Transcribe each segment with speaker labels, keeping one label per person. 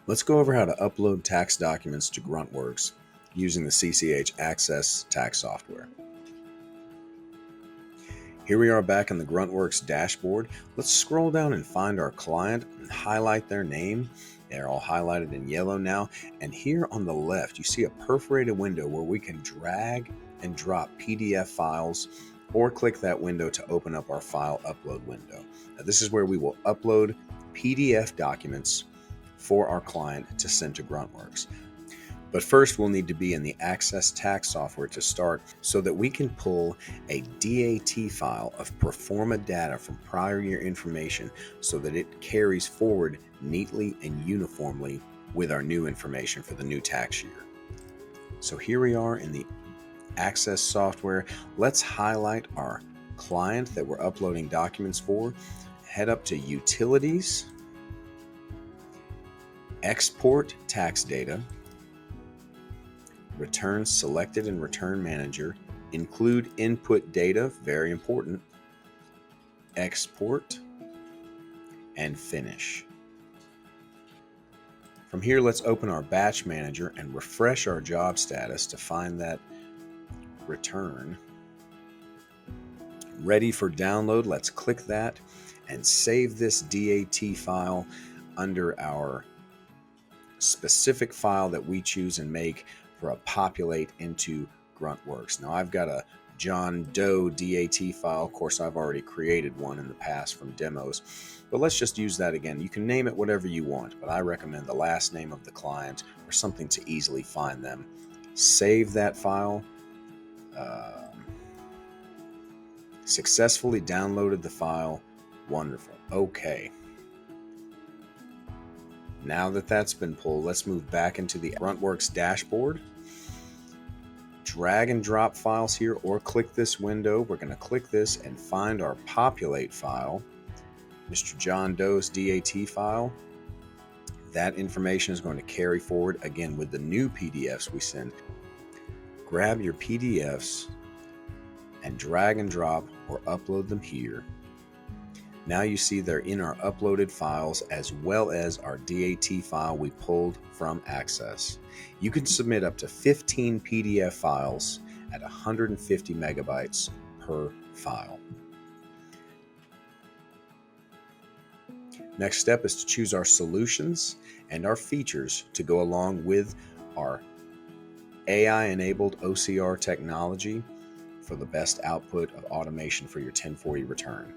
Speaker 1: Let's go over how to upload tax documents to Gruntworx using the CCH Axcess tax software. Here we are back in the Gruntworx dashboard. Let's scroll down and find our client and highlight their name. They're all highlighted in yellow now. And here on the left, you see a perforated window where we can drag and drop PDF files or click that window to open up our file upload window. Now, this is where we will upload PDF documents for our client to send to Gruntworx. But first, we'll need to be in the Axcess tax software to start so that we can pull a DAT file of pro forma data from prior year information so that it carries forward neatly and uniformly with our new information for the new tax year. So here we are in the Axcess software. Let's highlight our client that we're uploading documents for. Head up to Utilities, Export Tax Data, Return Selected in Return Manager, Include Input Data, very important, Export, and Finish. From here, let's open our Batch Manager and refresh our job status to find that return. Ready for download, let's click that and save this DAT file under our specific file that we choose and make for a populate into Gruntworx. Now I've got a John Doe DAT file. Of course, I've already created one in the past from demos, but let's just use that again. You can name it whatever you want, but I recommend the last name of the client or something to easily find them. Save that file. Successfully downloaded the file. Wonderful. Okay. Now that that's been pulled, let's move back into the Gruntworx dashboard. Drag and drop files here or click this window. We're going to click this and find our populate file, Mr. John Doe's DAT file. That information is going to carry forward again with the new PDFs we send. Grab your PDFs and drag and drop or upload them here. Now you see they're in our uploaded files as well as our DAT file we pulled from Axcess. You can submit up to 15 PDF files at 150 megabytes per file. Next step is to choose our solutions and our features to go along with our AI-enabled OCR technology for the best output of automation for your 1040 return.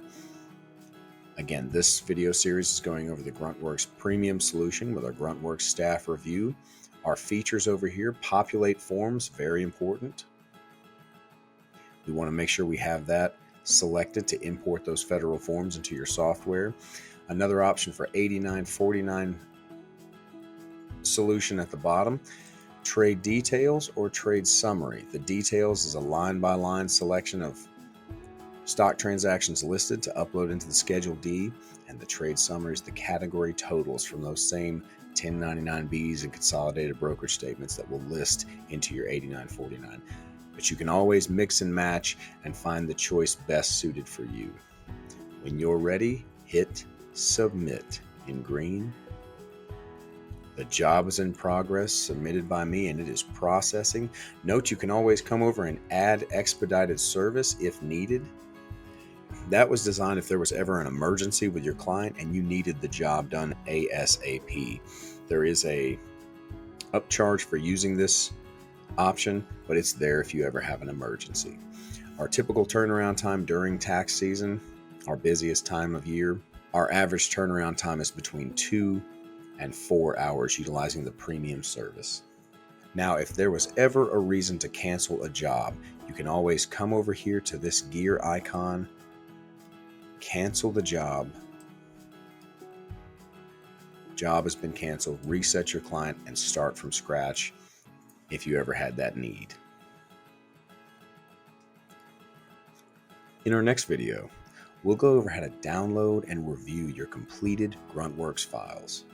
Speaker 1: Again, this video series is going over the Gruntworx Premium solution with our Gruntworx staff review. Our features over here, populate forms, very important. We want to make sure we have that selected to import those federal forms into your software. Another option for 8949 solution at the bottom, trade details or trade summary. The details is a line-by-line selection of stock transactions listed to upload into the Schedule D, and the trade summary is the category totals from those same 1099-Bs and consolidated brokerage statements that will list into your 8949. But you can always mix and match and find the choice best suited for you. When you're ready, hit Submit in green. The job is in progress, submitted by me, and it is processing. Note you can always come over and add expedited service if needed. That was designed if there was ever an emergency with your client and you needed the job done ASAP. There is a upcharge for using this option, but it's there if you ever have an emergency. Our typical turnaround time during tax season, our busiest time of year, our average turnaround time is between 2 and 4 hours utilizing the premium service. Now, if there was ever a reason to cancel a job, you can always come over here to this gear icon, cancel the job. Job has been canceled, reset your client, and start from scratch if you ever had that need. In our next video, we'll go over how to download and review your completed Gruntworx files.